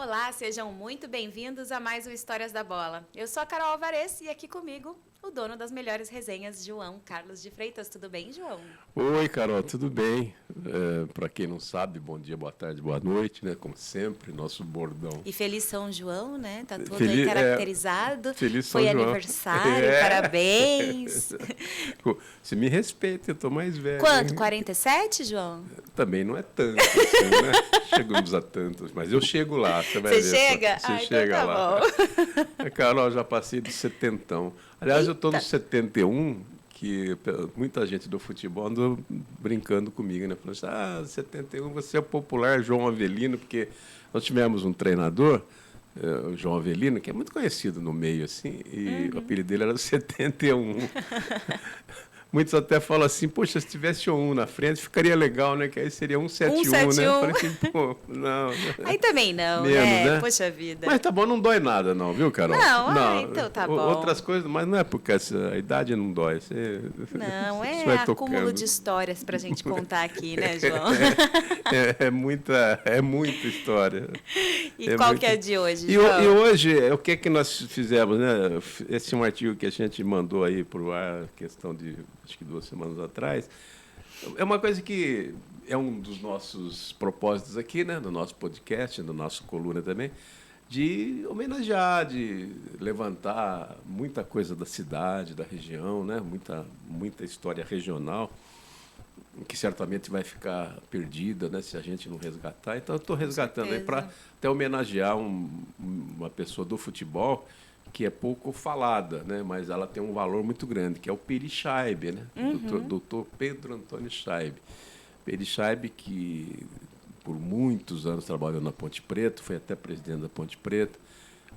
Olá, sejam muito bem-vindos a mais um Histórias da Bola. Eu sou a Carol Alvarez e aqui comigo o dono das melhores resenhas, João Carlos de Freitas. Tudo bem, João? Oi, Carol, tudo bem? Para quem não sabe, bom dia, boa tarde, boa noite, né? Como sempre, nosso bordão. E feliz São João, né? Tá todo aí Feliz, caracterizado. feliz São Foi João. aniversário, parabéns. Você me respeita, eu tô mais velho. Quanto? Hein? 47, João? Também não é tanto, assim, né? Chegamos a tantos, mas eu chego lá, você vai ver. Você chega? Você então chega tá lá. bom. Carol, já passei de setentão. Aliás, eu estou no Eita. 71, que muita gente do futebol andou brincando comigo, né? Falando assim, 71, você é popular, João Avelino, porque nós tivemos um treinador, o João Avelino, que é muito conhecido no meio, assim, e o apelido dele era 71. Muitos até falam assim, poxa, se tivesse um na frente, ficaria legal, né? Que aí seria 171, né? Eu falei assim, pô, não. Aí também não, Menos, né? né? Poxa vida. Mas tá bom, não dói nada não, viu, Carol? Não, então tá bom. Outras coisas, mas não é porque a idade não dói. Não, você é vai acúmulo tocando. de histórias pra gente contar aqui, né, João? É muita história. E qual que é a de hoje, João? E hoje, o que é que nós fizemos, né? Esse é um artigo que a gente mandou aí para o ar, questão de, acho que 2 semanas atrás. É uma coisa que é um dos nossos propósitos aqui, né? No nosso podcast, no nosso coluna também, de homenagear, de levantar muita coisa da cidade, da região, né? Muita história regional, que certamente vai ficar perdida, né, se a gente não resgatar. Então, eu estou resgatando aí para até homenagear uma pessoa do futebol que é pouco falada, né, mas ela tem um valor muito grande, que é o Peri Schaibe, né, doutor Pedro Antônio Schaibe. Peri Schaibe, que por muitos anos trabalhou na Ponte Preta, foi até presidente da Ponte Preta,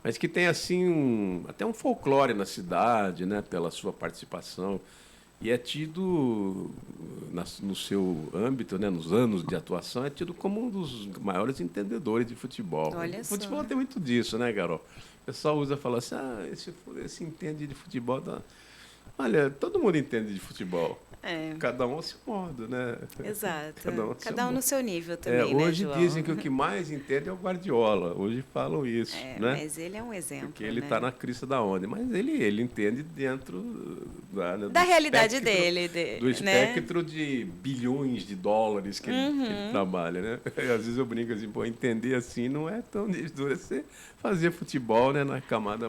mas que tem assim até um folclore na cidade, né, pela sua participação. E é tido, no seu âmbito, né, nos anos de atuação, é tido como um dos maiores entendedores de futebol. Olha O só. futebol tem muito disso, né, Carol? O pessoal usa e fala assim, esse entende de futebol. Olha, todo mundo entende de futebol. É. Cada um ao seu modo, né? Exato. Cada um no seu nível também, hoje né, João? dizem que o que mais entende é o Guardiola. Hoje falam isso, né? Mas ele é um exemplo, porque ele né? está na crista da onda. Mas ele entende dentro da realidade espectro, dele. do né? espectro de bilhões de dólares que ele trabalha, né? Às vezes eu brinco assim, pô, entender assim não é tão duro. Você fazer futebol, né, na camada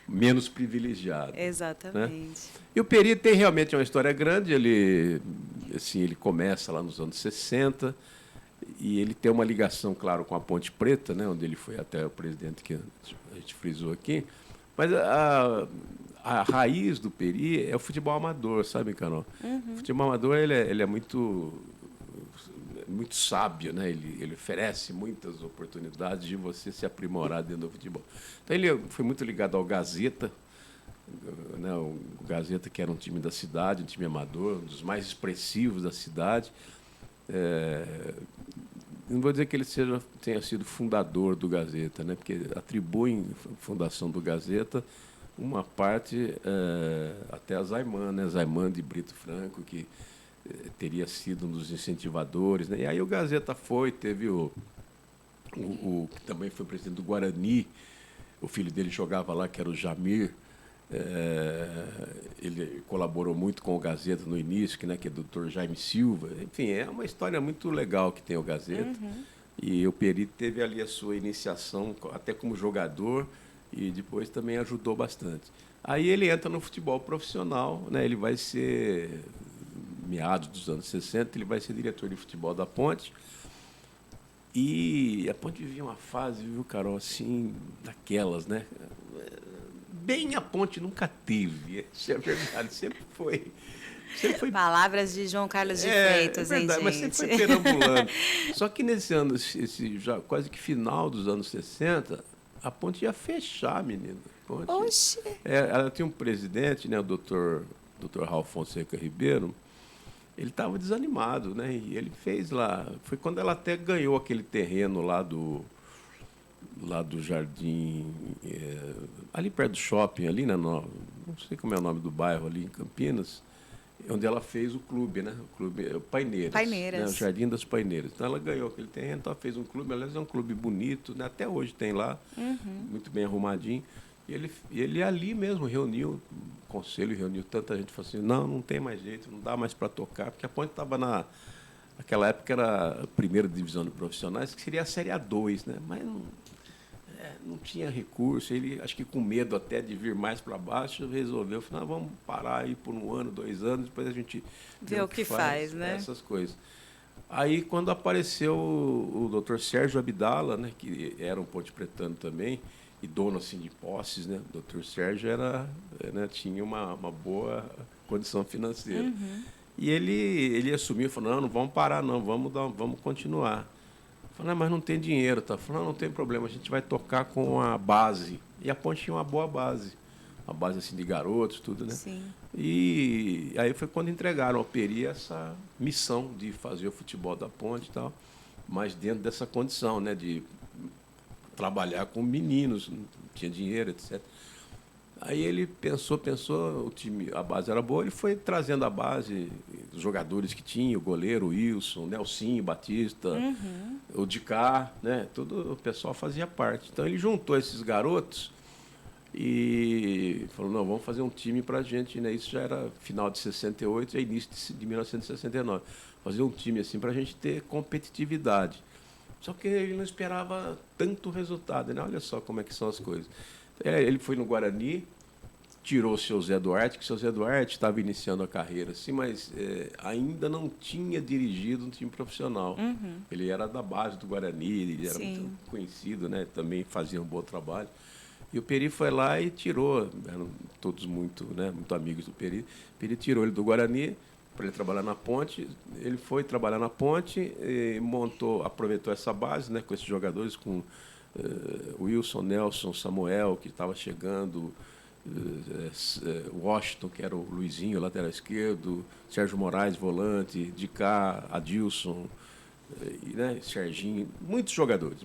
menos privilegiada. Exatamente. Né? E o Peri tem realmente uma história grande. Ele começa lá nos anos 60 e ele tem uma ligação, claro, com a Ponte Preta, né, onde ele foi até o presidente que a gente frisou aqui. Mas a raiz do Peri é o futebol amador, sabe, Carol? O futebol amador ele é muito sábio, né? Ele oferece muitas oportunidades de você se aprimorar dentro do futebol. Então, ele foi muito ligado ao Gazeta, né? O Gazeta, que era um time da cidade, um time amador, um dos mais expressivos da cidade. Não vou dizer que ele tenha sido fundador do Gazeta, né? Porque atribuem a fundação do Gazeta uma parte até a Zaiman, né? Zaiman de Brito Franco, que teria sido um dos incentivadores, né? E aí o Gazeta teve o que também foi presidente do Guarani, o filho dele jogava lá, que era o Jamir. Ele colaborou muito com o Gazeta no início, que é o Dr. Jaime Silva. Enfim, é uma história muito legal que tem o Gazeta. E o Peri teve ali a sua iniciação até como jogador e depois também ajudou bastante. Aí ele entra no futebol profissional, né? Ele vai ser, meados dos anos 60, ele vai ser diretor de futebol da Ponte. E a Ponte vivia uma fase, viu, Carol, assim, daquelas, né? Bem a Ponte nunca teve, isso é verdade, sempre foi. Palavras de João Carlos de Freitas, é verdade, hein, mas gente? sempre foi perambulando. Só que nesse ano, já quase que final dos anos 60, a Ponte ia fechar, menina. Oxe! Ela tinha um presidente, né, o doutor Raul Fonseca Ribeiro. Ele estava desanimado, né? E ele fez lá. Foi quando ela até ganhou aquele terreno lá do Jardim, ali perto do shopping, ali, né? Não sei como é o nome do bairro ali em Campinas. onde ela fez o clube, né? O clube Paineiras. Paineiras. Né? O Jardim das Paineiras. Então, ela ganhou aquele terreno, então ela fez um clube. Aliás, é um clube bonito, né? Até hoje tem lá, muito bem arrumadinho. E ele ali mesmo reuniu o conselho, reuniu tanta gente, falou assim, não tem mais jeito, não dá mais para tocar, porque a Ponte estava naquela época era a primeira divisão de profissionais, que seria a Série A2, né? Mas não tinha recurso, ele, acho que com medo até de vir mais para baixo, resolveu, falou, vamos parar aí por 1 ano, 2 anos, depois a gente vê o que faz, né? Essas coisas. Aí, quando apareceu o Dr. Sérgio Abdala, né, que era um ponte pretano também, e dono assim, de posses, né? O Dr. Sérgio tinha uma boa condição financeira. E ele assumiu e falou, não vamos parar, não, vamos continuar. Falei, mas não tem dinheiro, tá? Falei, não tem problema, a gente vai tocar com a base. E a Ponte tinha uma boa base. Uma base assim de garotos, tudo, né? Sim. E aí foi quando entregaram ao Peri essa missão de fazer o futebol da Ponte e tal, mas dentro dessa condição, né? De trabalhar com meninos, não tinha dinheiro, etc. Aí ele pensou, o time, a base era boa, ele foi trazendo a base, os jogadores que tinha, o goleiro, o Wilson, o Nelsinho, Batista, o Dicá, né? Todo o pessoal fazia parte. Então ele juntou esses garotos e falou, não, vamos fazer um time para a gente, né? Isso já era final de 68 e início de 1969. Fazer um time assim para a gente ter competitividade. Só que ele não esperava tanto resultado, né? Olha só como é que são as coisas. Ele foi no Guarani, tirou o seu Zé Duarte, que o seu Zé Duarte estava iniciando a carreira, assim, mas ainda não tinha dirigido um time profissional. Ele era da base do Guarani, ele era muito conhecido, né? Também fazia um bom trabalho. E o Peri foi lá e tirou, eram todos muito amigos do Peri. O Peri tirou ele do Guarani para ele trabalhar na Ponte. Ele foi trabalhar na Ponte e aproveitou essa base, né, com esses jogadores, com Wilson, Nelson, Samuel, que estava chegando, Washington, que era o Luizinho, lateral esquerdo, Sérgio Moraes, volante, Dicá, Adilson, né, Serginho, muitos jogadores.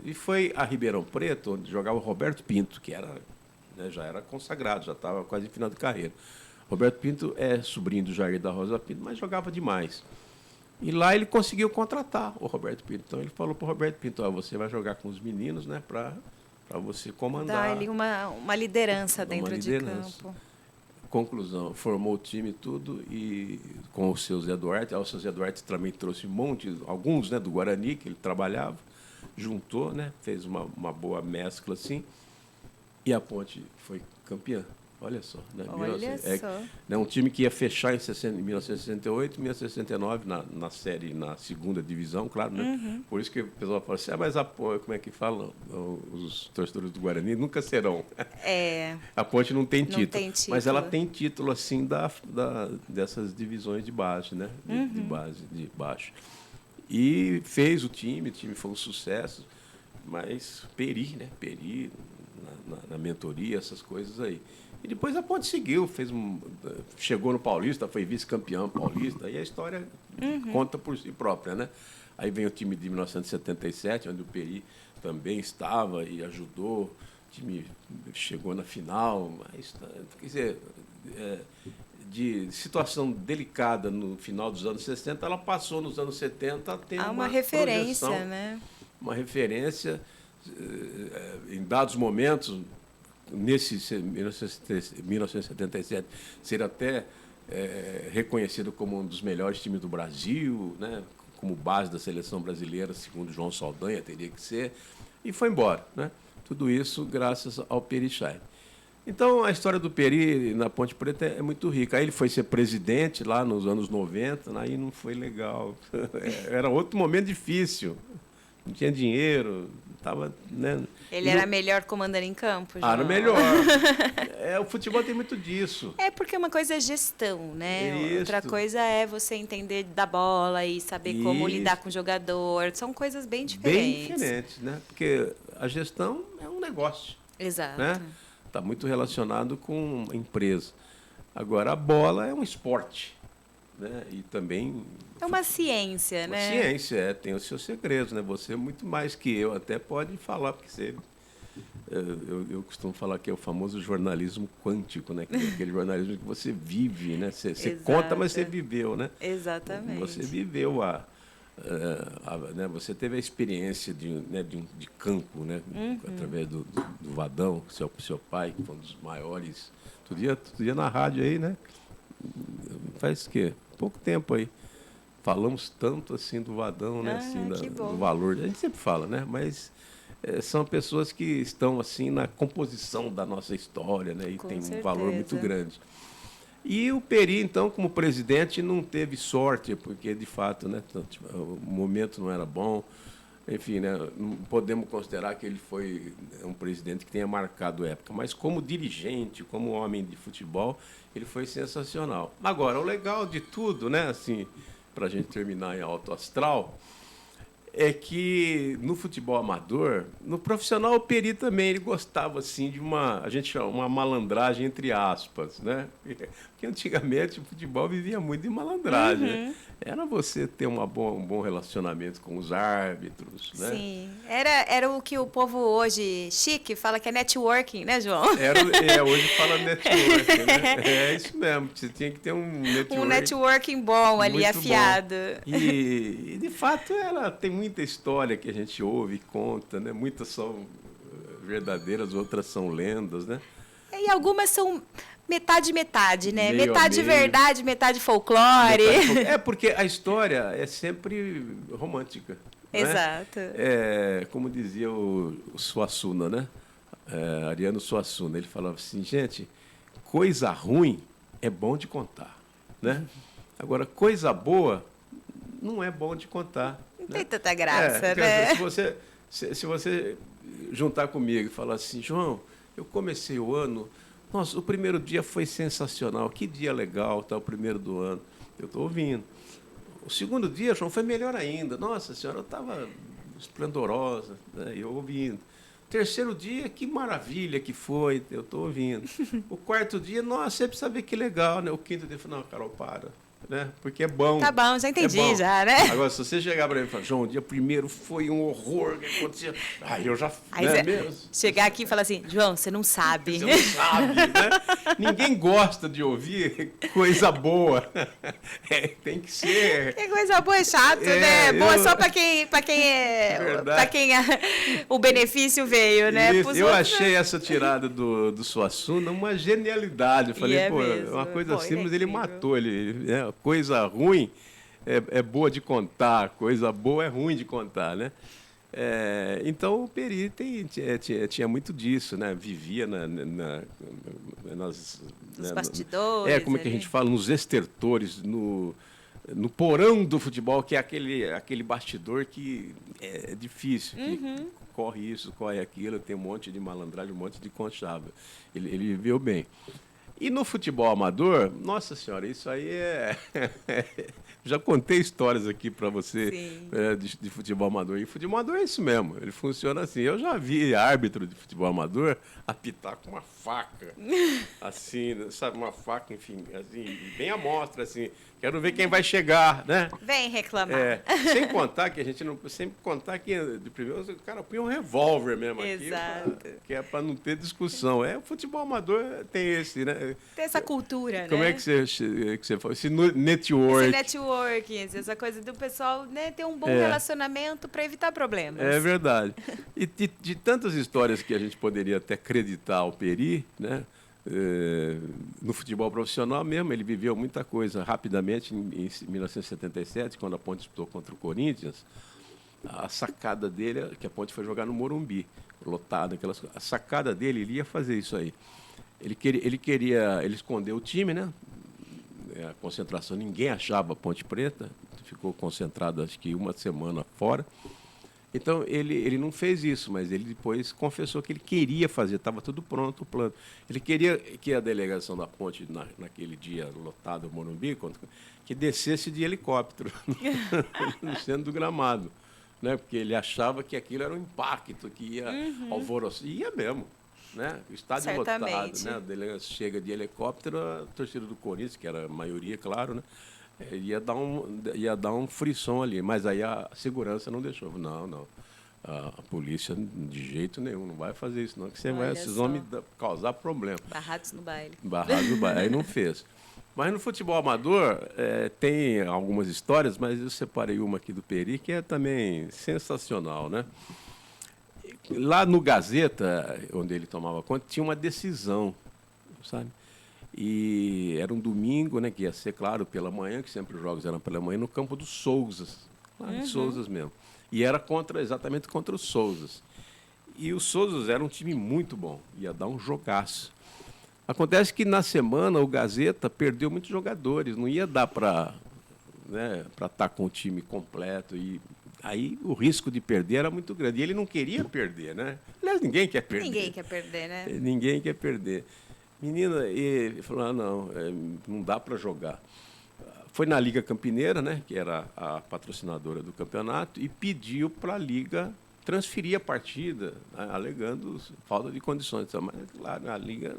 E foi a Ribeirão Preto, onde jogava o Roberto Pinto, que era, né, já era consagrado, já estava quase em final de carreira. Roberto Pinto é sobrinho do Jair da Rosa Pinto, mas jogava demais. E lá ele conseguiu contratar o Roberto Pinto. Então ele falou para o Roberto Pinto, você vai jogar com os meninos, né, para você comandar. Dá ali uma liderança dentro de campo. Conclusão, formou o time tudo e com o seu Zé Duarte. O seu Zé Duarte também trouxe alguns, né, do Guarani, que ele trabalhava, juntou, né, fez uma boa mescla assim, e a Ponte foi campeã. Olha só, né? Olha só. Né, um time que ia fechar em 1968, 1969 na série, na segunda divisão, claro, né? Por isso que o pessoal fala assim, mas a Ponte, como é que falam? Os torcedores do Guarani nunca serão. A Ponte não tem título, mas ela tem título assim dessas divisões de base, né? De base, de baixo. E fez o time foi um sucesso, mas Peri na mentoria, essas coisas aí. E depois a Ponte seguiu, chegou no Paulista, foi vice-campeão paulista, e a história conta por si própria, né? Aí vem o time de 1977, onde o Peri também estava e ajudou, o time chegou na final, mas, quer dizer, de situação delicada no final dos anos 60, ela passou nos anos 70 a ter uma referência, projeção, né? Uma referência, em dados momentos, nesse 1977, ser até reconhecido como um dos melhores times do Brasil, né? Como base da seleção brasileira, segundo João Saldanha, teria que ser, e foi embora, né? Tudo isso graças ao Peri Schein. Então, a história do Peri na Ponte Preta é muito rica. Aí ele foi ser presidente lá nos anos 90, aí não foi legal. Era outro momento difícil. Não tinha dinheiro, estava, né? Ele era melhor comandando em campo, João? Era melhor. O futebol tem muito disso. Porque uma coisa é gestão, né? Isso. Outra coisa é você entender da bola e saber como lidar com o jogador. São coisas bem diferentes. Bem diferentes, né? Porque a gestão é um negócio. Exato. Né? Está muito relacionado com a empresa. Agora, a bola é um esporte. Né? E também... É uma ciência, né? Uma ciência, tem os seus segredos, né? Você, muito mais que eu, até pode falar, porque você Eu costumo falar que é o famoso jornalismo quântico, né? Que é aquele jornalismo que você vive, né? Você conta, mas você viveu, né? Exatamente. Você viveu né? Você teve a experiência né? de campo, né? Através do Vadão, seu pai, que foi um dos maiores. Tu ia na rádio aí, né? Faz o quê? Pouco tempo aí. Falamos tanto assim do Vadão, né? Assim, do valor. A gente sempre fala, né? Mas são pessoas que estão assim na composição da nossa história, né? E tem um valor muito grande. E o Peri, então, como presidente, não teve sorte, porque, de fato, né, o momento não era bom. Enfim, né, não podemos considerar que ele foi um presidente que tenha marcado época. Mas, como dirigente, como homem de futebol, ele foi sensacional. Agora, o legal de tudo, né, assim, para a gente terminar em alto astral, é que no futebol amador, no profissional, o Peri também ele gostava assim de a gente chama uma malandragem entre aspas, né? Porque antigamente o futebol vivia muito de malandragem. Né? Era você ter um bom relacionamento com os árbitros, né? Sim, era o que o povo hoje chique fala que é networking, né, João? Hoje fala networking, né? É isso mesmo, você tinha que ter um networking. Um networking bom ali, afiado. Bom. E, de fato, ela tem muita história que a gente ouve e conta, né? Muitas são verdadeiras, outras são lendas, né? E algumas são metade, né? Meio metade verdade, metade folclore. Porque a história é sempre romântica. Exato. Né? Como dizia o Suassuna, né? Ariano Suassuna, ele falava assim, gente, coisa ruim é bom de contar, né? Agora, coisa boa não é bom de contar. Não tem tanta graça, né? Se você juntar comigo e falar assim, João, eu comecei o ano, nossa, o primeiro dia foi sensacional, que dia legal, tá, o primeiro do ano, eu estou ouvindo. O segundo dia, João, foi melhor ainda, nossa senhora, eu estava esplendorosa, né, eu ouvindo. Terceiro dia, que maravilha que foi, eu estou ouvindo. O quarto dia, nossa, você precisa ver que legal, né? O quinto dia, não, Carol, para. Né? Porque é bom. Tá bom, já entendi, já, né? Agora, se você chegar para mim e falar, João, o dia primeiro foi um horror que acontecia. Eu já... Aí né, mesmo? Chegar aqui e falar assim, João, você não sabe. Você não sabe, né? Ninguém gosta de ouvir coisa boa. Tem que ser... Que coisa boa é chato, né? Boa só para quem o benefício veio, né? Eu achei essa tirada do Suassuna uma genialidade. Eu falei, uma coisa simples, ele matou. Coisa ruim é boa de contar, coisa boa é ruim de contar, né? Então, o Peri tinha muito disso, né? Vivia nos bastidores. Como é que a gente fala? Nos estertores, no porão do futebol, que é aquele bastidor que é difícil, que corre isso, corre aquilo, tem um monte de malandragem, um monte de conchava. Ele viveu bem. E no futebol amador, nossa senhora, isso aí já contei histórias aqui para você de futebol amador. E futebol amador é isso mesmo, ele funciona assim. Eu já vi árbitro de futebol amador apitar com uma faca, assim, sabe, uma faca, enfim, assim, bem à mostra, assim. Quero ver quem vai chegar, né? Vem reclamar. Sem contar que a gente não... Sem contar que, de primeiro, o cara põe um revólver mesmo aqui. Exato. Que é para não ter discussão. O futebol amador tem esse, né? Tem essa cultura, Como né? é que você fala? Esse network. Esse networking, essa coisa do pessoal, né, ter um bom relacionamento para evitar problemas. É verdade. E de tantas histórias que a gente poderia até acreditar ao Peri, né? No futebol profissional mesmo, ele viveu muita coisa rapidamente. Em 1977, quando a Ponte disputou contra o Corinthians, a sacada dele é que a Ponte foi jogar no Morumbi, lotado, a sacada dele, ele ia fazer isso aí. Ele escondeu o time, né? A concentração, ninguém achava a Ponte Preta, ficou concentrado acho que uma semana fora. Então, ele não fez isso, mas ele depois confessou que ele queria fazer, estava tudo pronto o plano. Ele queria que a delegação da Ponte, naquele dia lotado, Morumbi, que descesse de helicóptero no centro do gramado, né? Porque ele achava que aquilo era um impacto, que ia alvoroçar. Ia mesmo, né? O estádio lotado, né? A delegação chega de helicóptero, a torcida do Corinthians, que era a maioria, claro, né? Ia dar um frisson ali, mas aí a segurança não deixou. Não. A polícia, de jeito nenhum, não vai fazer isso, não, que Olha vocês só. vão me causar problema. Barrados no baile. Barrado do bairro. Aí não fez. Mas no futebol amador tem algumas histórias, mas eu separei uma aqui do Peri que é também sensacional, né? Lá no Gazeta, onde ele tomava conta, tinha uma decisão, sabe? E era um domingo, né, que ia ser, claro, pela manhã, que sempre os jogos eram pela manhã, no campo dos Souzas, lá de Souzas mesmo. E era exatamente contra os Souzas. E os Souzas era um time muito bom, ia dar um jogaço. Acontece que na semana o Gazeta perdeu muitos jogadores, não ia dar para estar com o time completo. E aí o risco de perder era muito grande. E ele não queria perder, né? Aliás, ninguém quer perder. Ninguém quer perder, né? Ninguém quer perder. Menina, e falou, não, não dá para jogar. Foi na Liga Campineira, né, que era a patrocinadora do campeonato, e pediu para a Liga transferir a partida, né, alegando falta de condições. Mas, claro, a Liga...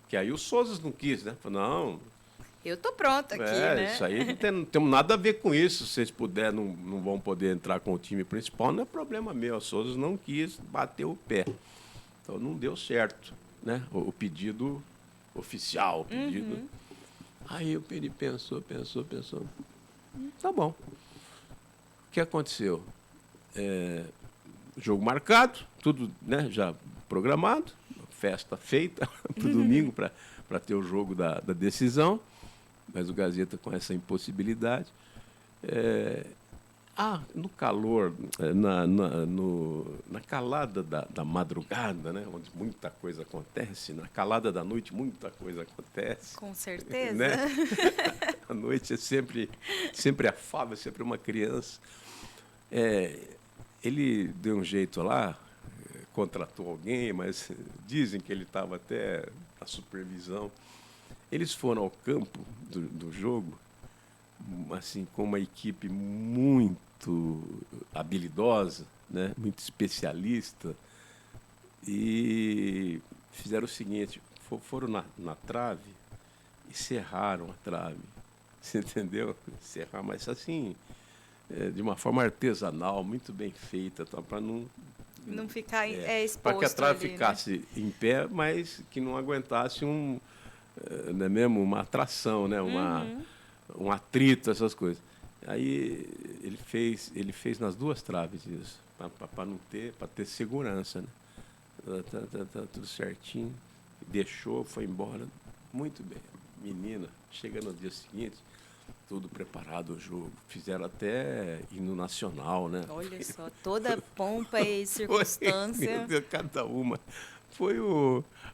Que aí o Souzas não quis, né? Falou, não... Eu tô pronta aqui, né? Isso aí não temos nada a ver com isso. Se vocês puderem, não vão poder entrar com o time principal, não é problema meu. O Souzas não quis, bateu o pé. Então, não deu certo, né? O pedido oficial, o pedido... Aí o Peri pensou. Tá bom. O que aconteceu? Jogo marcado, tudo, né, já programado, festa feita para o domingo para ter o jogo da decisão, mas o Gazeta com essa impossibilidade. No calor, na calada da madrugada, né, onde muita coisa acontece, na calada da noite muita coisa acontece. Com certeza. Né? A noite é sempre afável, sempre uma criança. Ele deu um jeito lá, contratou alguém, mas dizem que ele estava até na supervisão. Eles foram ao campo do jogo, assim, com uma equipe muito habilidosa, né? Muito especialista, e fizeram o seguinte, foram na trave e serraram a trave. Você entendeu? Serrar, mas assim, de uma forma artesanal, muito bem feita, tá? Para não ficar exposto. Para que a trave ali, ficasse, né, em pé, mas que não aguentasse não é mesmo, uma atração, né? Um atrito, essas coisas. Aí ele fez nas duas traves isso, para ter segurança, né? Tá tudo certinho. Deixou, foi embora. Muito bem. Menina, chega no dia seguinte, tudo preparado o jogo. Fizeram até hino nacional, né? Olha só, toda pompa e circunstância. Meu Deus, cada uma. Foi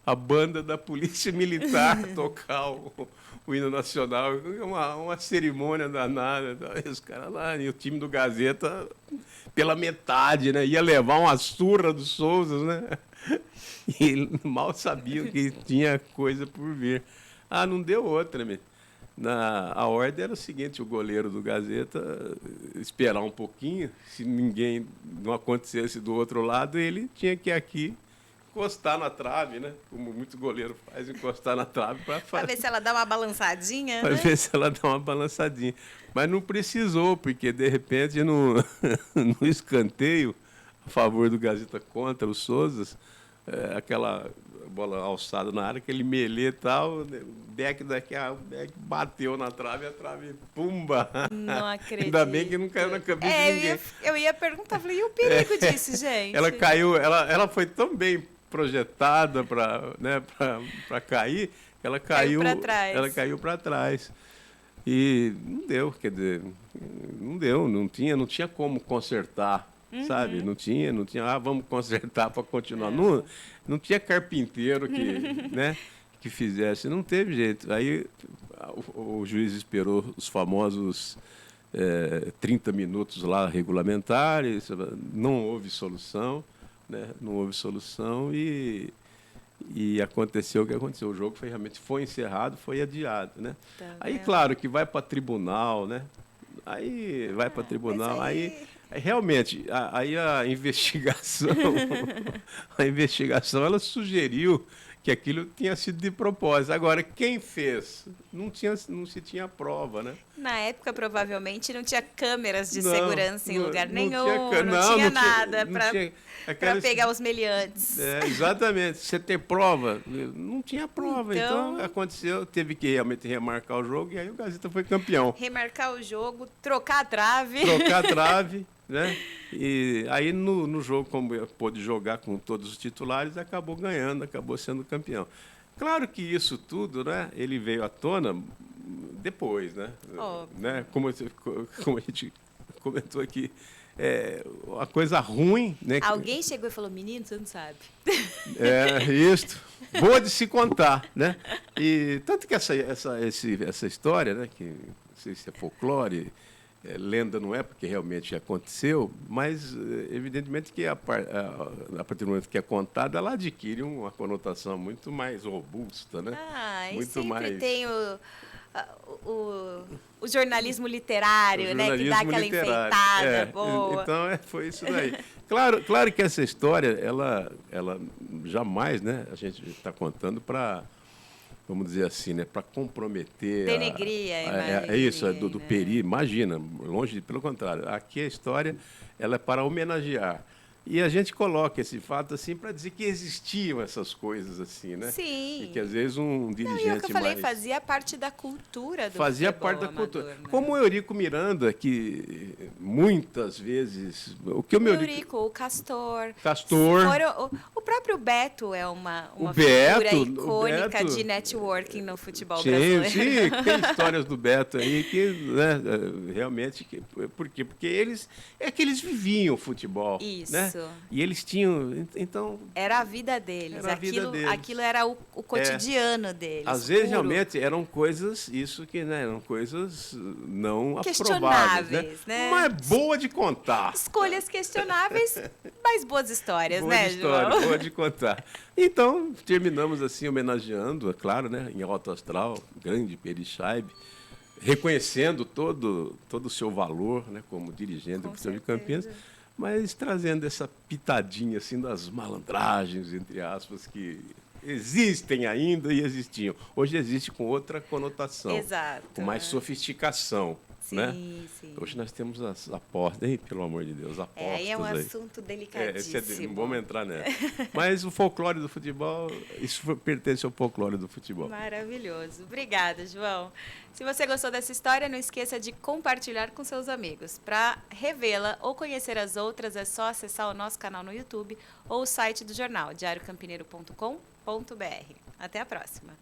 a banda da Polícia Militar tocar o hino nacional. Uma cerimônia danada. Os caras lá, e o time do Gazeta, pela metade, né? Ia levar uma surra dos Souzas, né? E mal sabiam que tinha coisa por vir. Não deu outra, meu. A ordem era o seguinte, o goleiro do Gazeta esperar um pouquinho, se ninguém não acontecesse do outro lado, ele tinha que ir aqui encostar na trave, né? Como muito goleiro faz, encostar na trave para ver se ela dá uma balançadinha, para né? ver se ela dá uma balançadinha. Mas não precisou, porque de repente no escanteio a favor do Gazeta contra os Souzas, aquela bola alçada na área, aquele melê e tal, o Beck bateu na trave, a trave, pumba! Não acredito. Ainda bem que não caiu na cabeça de ninguém. Eu ia perguntar, falei, e o perigo disso, gente? Ela caiu, ela foi tão bem projetada para cair, que ela caiu para trás. Ela caiu para trás. E não deu, quer dizer, não deu, não tinha como consertar. Sabe? Não tinha, vamos consertar para continuar. Não tinha carpinteiro que fizesse, não teve jeito. Aí o juiz esperou os famosos 30 minutos lá regulamentares, não houve solução, né? Não houve solução e aconteceu o que aconteceu. O jogo realmente foi encerrado, foi adiado, né? Aí, claro, que vai para tribunal, né? Aí vai para tribunal, aí realmente, aí a investigação ela sugeriu que aquilo tinha sido de propósito. Agora, quem fez? Não se tinha prova, né? Na época, provavelmente, não tinha câmeras de Não, segurança em lugar nenhum, tinha, não tinha nada não para tinha aquela- pegar os meliantes. exatamente. Você tem prova? Não tinha prova. Então, aconteceu, teve que realmente remarcar o jogo e aí o Gazeta foi campeão. Remarcar o jogo, trocar a trave. Trocar a trave, né? E aí no jogo, como eu pôde jogar com todos os titulares, acabou ganhando, acabou sendo campeão. Claro que isso tudo, né? Ele veio à tona depois, né? Óbvio. Né? Como a gente comentou aqui, a coisa ruim, né? Alguém chegou e falou, menino, você não sabe. Isso. Boa de se contar, né? E tanto que essa história, né? Que não sei se é folclore, lenda não é, porque realmente aconteceu, mas evidentemente que a partir do momento que é contada, ela adquire uma conotação muito mais robusta, né? Ah, e muito sempre mais... tem o jornalismo literário, né? Que dá aquela enfeitada boa. Então, foi isso daí. Claro que essa história, ela jamais, né? A gente está contando para, vamos dizer assim, né? Para comprometer... Denegrir a imagem. É isso, do Peri, imagina, longe, pelo contrário. Aqui a história, ela é para homenagear. E a gente coloca esse fato assim para dizer que existiam essas coisas assim, né? Sim. E que às vezes um dirigente Não, e o que eu falei, mais... fazia parte da cultura do Fazia futebol parte da amador, cultura. né? Como o Eurico Miranda, que muitas vezes... O que o meu Eurico, o Castor. Castor. O próprio Beto é uma O figura Beto, icônica o Beto. de networking no futebol Sim, brasileiro. sim, tem histórias do Beto aí que, né, realmente... Por quê? Porque eles viviam o futebol. Isso. Né? E eles tinham... Então, Era a vida deles. Era a vida deles. Aquilo era o cotidiano deles. às vezes, puro. realmente, eram coisas, eram coisas não aprováveis, Questionáveis, né? Mas boa de contar. Escolhas questionáveis, mas boas histórias, Boa né, de história, João? boa de contar. Então, terminamos assim, homenageando, é claro, né, em alto astral, grande Peri Scheibe, reconhecendo todo o seu valor, né, como dirigente do futebol de Campinas, mas trazendo essa pitadinha assim das malandragens, entre aspas, que existem ainda e existiam. Hoje existe com outra conotação, Exato. com mais sofisticação. Sim, Né? sim. Hoje nós temos as apostas, pelo amor de Deus, apostas. Aí é um aí. assunto delicadíssimo. Não vamos entrar nessa. Mas o folclore do futebol, isso pertence ao folclore do futebol. Maravilhoso. Obrigada, João. Se você gostou dessa história, não esqueça de compartilhar com seus amigos. Para revê-la ou conhecer as outras, é só acessar o nosso canal no YouTube ou o site do jornal, diariocampineiro.com.br. Até a próxima.